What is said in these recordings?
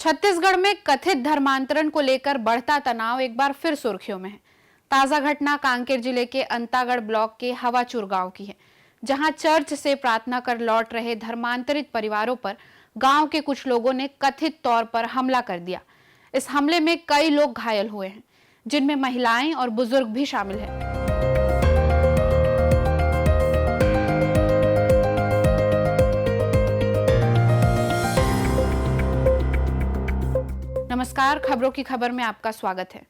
छत्तीसगढ़ में कथित धर्मांतरण को लेकर बढ़ता तनाव एक बार फिर सुर्खियों में है। ताजा घटना कांकेर जिले के अंतागढ़ ब्लॉक के हवाचूर गांव की है, जहां चर्च से प्रार्थना कर लौट रहे धर्मांतरित परिवारों पर गांव के कुछ लोगों ने कथित तौर पर हमला कर दिया। इस हमले में कई लोग घायल हुए हैं, जिनमें महिलाएं और बुजुर्ग भी शामिल हैं। नमस्कार, खबरों की खबर में आपका स्वागत है।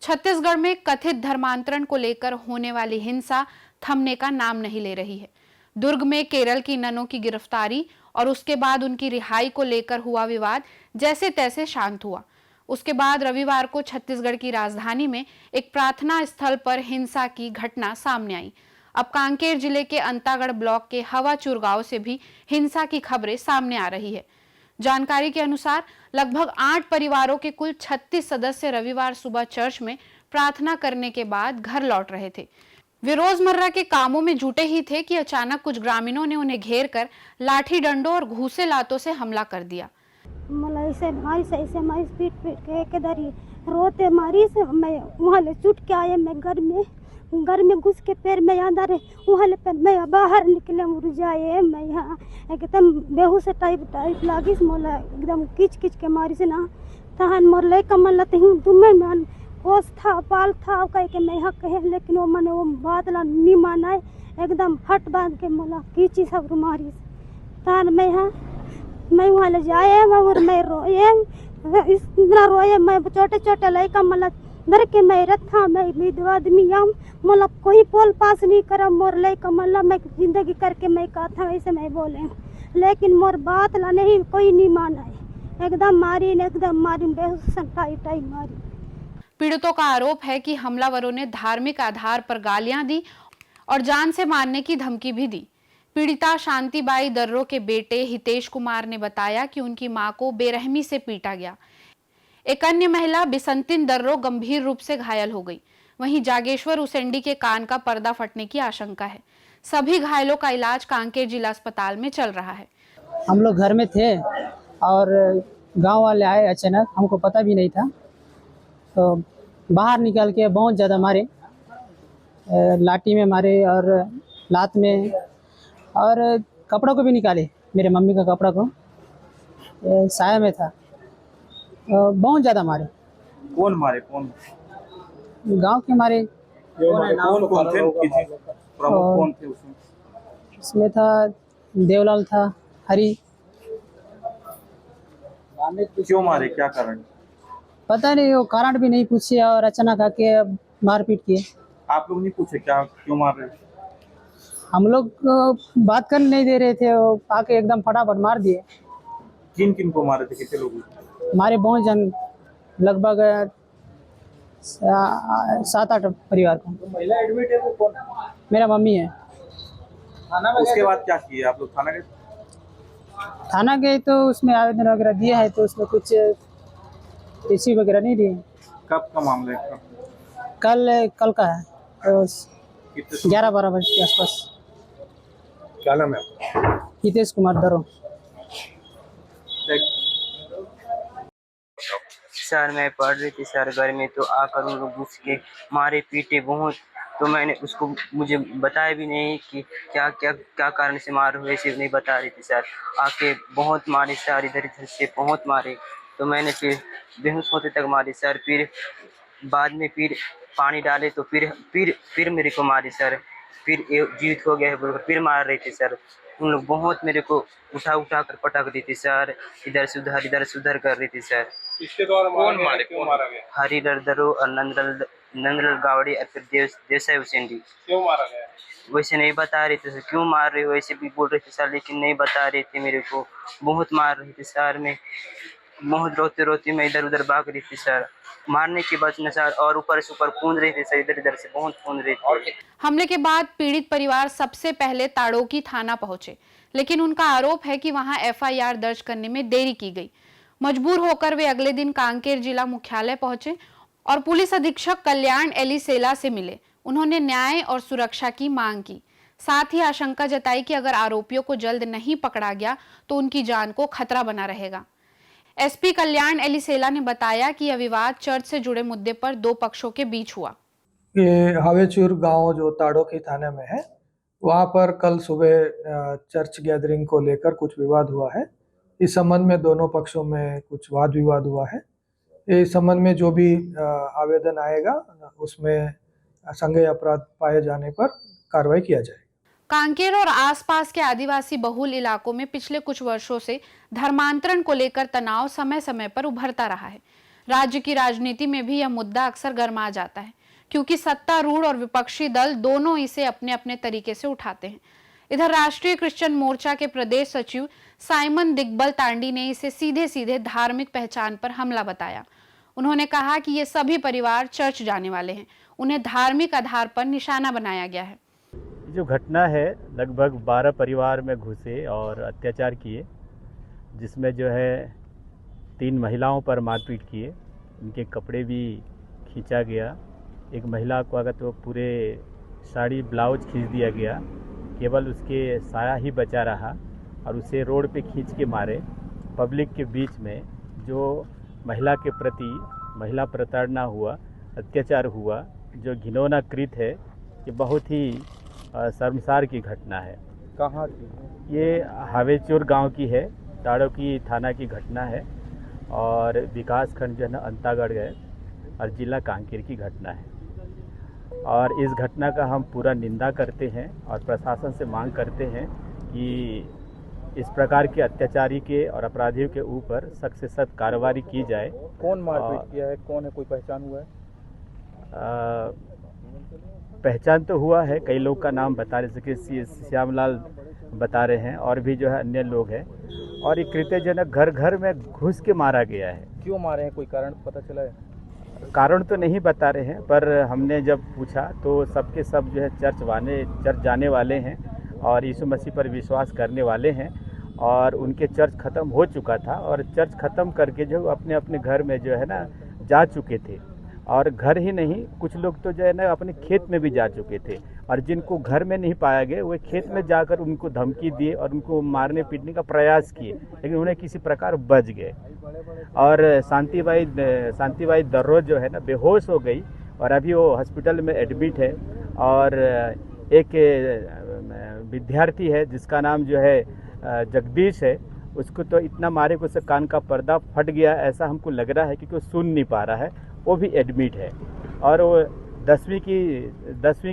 छत्तीसगढ़ में कथित धर्मांतरण को लेकर होने वाली हिंसा थमने का नाम नहीं ले रही है। दुर्ग में केरल की ननों की गिरफ्तारी और उसके बाद उनकी रिहाई को लेकर हुआ विवाद जैसे तैसे शांत हुआ। उसके बाद रविवार को छत्तीसगढ़ की राजधानी में एक प्रार्थना स्थल पर हिंसा की घटना सामने आई। अब कांकेर जिले के अंतागढ़ ब्लॉक के हवाचूर गांव से भी हिंसा की खबरें सामने आ रही है। जानकारी के अनुसार लगभग 8 परिवारों के कुल 36 सदस्य रविवार सुबह चर्च में प्रार्थना करने के बाद घर लौट रहे थे। वे रोजमर्रा के कामों में जुटे ही थे कि अचानक कुछ ग्रामीणों ने उन्हें घेर कर लाठी डंडों और घूसे लातों से हमला कर दिया। पीट के केदारी रोते मारी से मैं वहाँ ले छूट के आए। मैं घर में घुस के पैर में अंदर वहाँ ले पैर मैं बाहर निकले मुरझाए। मैं यहाँ एकदम बेहोश टाइप लागी मोला एकदम किच के मारी से ना तहन मोर ले कमल लते हूँ तुम्हें मन होश था पाल था कह के मैं यहाँ कहे, लेकिन वो मैंने वो बात ला नहीं माना एकदम हट बांध के मोला किची सब मारी तहन मैं वहाँ ले जाए और मैं रोए इतना रोए। मैं छोटे लड़का मतलब धर के मैं रथा मैं विधवा आदमी आम मोला कोई पोल पास नहीं करा मोर लड़का मतलब मैं जिंदगी करके मैं कहा था ऐसे मैं बोले, लेकिन मोर बात ला नहीं कोई नहीं माना है। एकदम मारी बेहोश टाई मारी। पीड़ितों का आरोप है कि हमलावरों ने धार्मिक आधार पर गालियां दी और जान से मारने की धमकी भी दी। पीड़िता शांतिबाई दर्रो के बेटे हितेश कुमार ने बताया कि उनकी मां को बेरहमी से पीटा गया। एक अन्य महिला बिसंतिन दर्रो गंभीर रूप से घायल हो गई। वहीं जागेश्वर उसेंडी के कान का पर्दा फटने की आशंका है। सभी घायलों का इलाज कांकेर जिला अस्पताल में चल रहा है। हम लोग घर में थे और गांव वाले आए अचानक, हमको पता भी नहीं था, तो बाहर निकाल के बहुत ज़्यादा मारे, लाठी में मारे और लात में, और कपड़ों को भी निकाले। मेरे मम्मी का कपड़ा को साया में था, बहुत ज़्यादा मारे। कौन मारे? कौन? गांव के मारे। कौन थे? प्रमुख कौन थे उसमें? उसमें था देवलाल था, हरी। क्यों मारे, क्या कारण? पता नहीं, वो कारण भी नहीं पूछे और अचानक आके मारपीट किए। आप लोग नहीं पूछे क्या क्यों मार रहे? हम लोग बात करने नहीं दे रहे थे, वो आके एकदम फटाफट मार दिए। किन को मारे थे? कितने लोग? हमारे बहुत जन, लगभग 7-8 परिवार को। महिला एडमिट है वो कौन? मेरा मम्मी है। उसके बाद क्या किए आप लोग? थाना गए तो उसमें आवेदन वगैरह दिया है, तो उसमें कुछ रिसीव वगैरह नहीं दिए। कब का मामला है? कल का है, तो 11-12 बजे के आसपास। क्या नाम है आपका? हितेश कुमार दरो। सर मैं पढ़ रही थी सर घर में, तो आकर उन लोग घुस के मारे पीटे बहुत। तो मैंने उसको मुझे बताया भी नहीं कि क्या कारण से मार हुए, सिर्फ नहीं बता रही थी सर। आके बहुत मारे सर, इधर से बहुत मारे। तो मैंने फिर बेहोश होते तक मारे सर। फिर बाद में फिर पानी डाले तो फिर मेरे को मारे सर। फिर जीवित हो गया है बोलकर फिर मार रहे थे सर। उन लोग बहुत मेरे को उठा कर पटक रही थी सर, इधर से उधर कर रही थी सर। इसके द्वारा कौन मारे? क्यों मारा गया? हरी दर्दरो और नंदलाल गावड़ी और फिर देसाई उसेंडी। क्यों मारा गया? वैसे नहीं बता रहे थे सर क्यों मार रहे हो, वैसे भी बोल रहे थे सर, लेकिन नहीं बता रहे थे मेरे को। बहुत मार रहे थे सर। मैं बहुत रोते मैं इधर उधर भाग रही थी सर। मारने के बाद न सर, और ऊपर से ऊपर कूद रहे थे सर, इधर से बहुत कूद रहे थे। हमले के बाद पीड़ित परिवार सबसे पहले ताड़ोकी थाना पहुंचे, लेकिन उनका आरोप है कि वहां एफआईआर दर्ज करने में देरी की गई। मजबूर होकर वे अगले दिन कांकेर जिला मुख्यालय पहुंचे और पुलिस अधीक्षक कल्याण एलिसेला से मिले। उन्होंने न्याय और सुरक्षा की मांग की। साथ ही आशंका जताई कि अगर आरोपियों को जल्द नहीं पकड़ा गया तो उनकी जान को खतरा बना रहेगा। एसपी कल्याण एलिसेला ने बताया कि यह विवाद चर्च से जुड़े मुद्दे पर दो पक्षों के बीच हुआ। ये हावेचूर गांव जो ताड़ोकी थाने में है, वहाँ पर कल सुबह चर्च गैदरिंग को लेकर कुछ विवाद हुआ है। इस संबंध में दोनों पक्षों में कुछ वाद विवाद हुआ है। इस संबंध में जो भी आवेदन आएगा उसमें संज्ञेय अपराध पाए जाने पर कार्रवाई किया जाएगा। कांकेर और आसपास के आदिवासी बहुल इलाकों में पिछले कुछ वर्षों से धर्मांतरण को लेकर तनाव समय समय पर उभरता रहा है। राज्य की राजनीति में भी यह मुद्दा अक्सर गर्मा जाता है, क्योंकि सत्तारूढ़ और विपक्षी दल दोनों इसे अपने अपने तरीके से उठाते हैं। इधर राष्ट्रीय क्रिश्चियन मोर्चा के प्रदेश सचिव साइमन दिग्बल तांडी ने इसे सीधे सीधे धार्मिक पहचान पर हमला बताया। उन्होंने कहा कि ये सभी परिवार चर्च जाने वाले हैं, उन्हें धार्मिक आधार पर निशाना बनाया गया है। जो घटना है, लगभग 12 परिवार में घुसे और अत्याचार किए, जिसमें जो है 3 महिलाओं पर मारपीट किए, उनके कपड़े भी खींचा गया। एक महिला को अगर तो पूरे साड़ी ब्लाउज खींच दिया गया, केवल उसके साया ही बचा रहा और उसे रोड पे खींच के मारे। पब्लिक के बीच में जो महिला के प्रति महिला प्रताड़ना हुआ, अत्याचार हुआ, जो घिनौना कृत है, ये बहुत ही शर्मसार की घटना है। कहाँ की? ये हावेचूर गांव की है, ताड़ोकी थाना की घटना है और विकास खंड जो है ना अंतागढ़ है और जिला कांकेर की घटना है। और इस घटना का हम पूरा निंदा करते हैं और प्रशासन से मांग करते हैं कि इस प्रकार के अत्याचारी के और अपराधियों के ऊपर सख्त से सख्त कार्रवाई की जाए। कौन मारपीट किया है, कौन है, कोई पहचान हुआ है? पहचान तो हुआ है, कई लोग का नाम बता रहे, जैसे श्यामलाल बता रहे हैं और भी जो है अन्य लोग हैं। और ये कृत्य जो है घर घर में घुस के मारा गया है। क्यों मारे हैं, कोई कारण पता चला है? कारण तो नहीं बता रहे हैं, पर हमने जब पूछा तो सबके सब जो है चर्च जाने वाले हैं और यीशु मसीह पर विश्वास करने वाले हैं और उनके चर्च ख़त्म हो चुका था और चर्च ख़त्म करके जो अपने अपने घर में जो है ना जा चुके थे। और घर ही नहीं, कुछ लोग तो जो है ना अपने खेत में भी जा चुके थे और जिनको घर में नहीं पाया गया वे खेत में जाकर उनको धमकी दिए और उनको मारने पीटने का प्रयास किए, लेकिन उन्हें किसी प्रकार बच गए। और शांतिबाई दर्रो जो है ना बेहोश हो गई और अभी वो हॉस्पिटल में एडमिट है। और एक विद्यार्थी है जिसका नाम जो है जगदीश है, उसको तो इतना मारे कि उससे कान का पर्दा फट गया, ऐसा हमको लग रहा है, क्योंकि वो सुन नहीं पा रहा है, वो भी एडमिट है। और वो 10वीं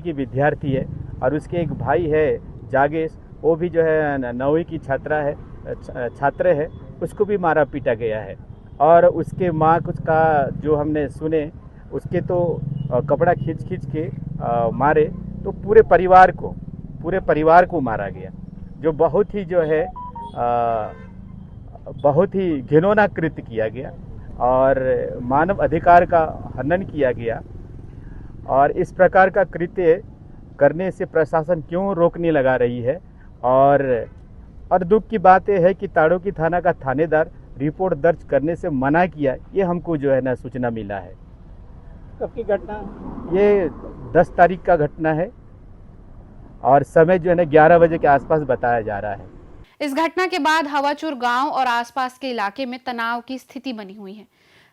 की विद्यार्थी है और उसके एक भाई है जागेश, वो भी जो है 9वीं की छात्र है, उसको भी मारा पीटा गया है। और उसके माँ का जो हमने सुने, उसके तो कपड़ा खींच के मारे, तो पूरे परिवार को मारा गया, जो बहुत ही जो है बहुत ही घिनौना कृत्य किया गया और मानव अधिकार का हनन किया गया। और इस प्रकार का कृत्य करने से प्रशासन क्यों रोकने लगा रही है। और दुख की बात यह है कि ताड़ोकी थाना का थानेदार रिपोर्ट दर्ज करने से मना किया, ये हमको जो है ना सूचना मिला है। कब की घटना? ये 10 तारीख का घटना है और समय जो है ना 11 बजे के आसपास बताया जा रहा है। इस घटना के बाद हवाचूर गांव और आसपास के इलाके में तनाव की स्थिति बनी हुई है।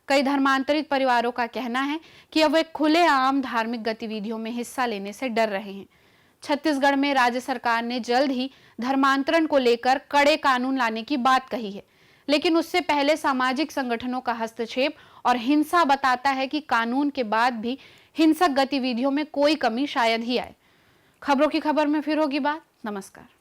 कई धर्मांतरित परिवारों का कहना है कि अब वे खुलेआम धार्मिक गतिविधियों में हिस्सा लेने से डर रहे हैं। छत्तीसगढ़ में राज्य सरकार ने जल्द ही धर्मांतरण को लेकर कड़े कानून लाने की बात कही है, लेकिन उससे पहले सामाजिक संगठनों का हस्तक्षेप और हिंसा बताता है कि कानून के बाद भी हिंसक गतिविधियों में कोई कमी शायद ही आए। खबरों की खबर में फिर होगी बात। नमस्कार।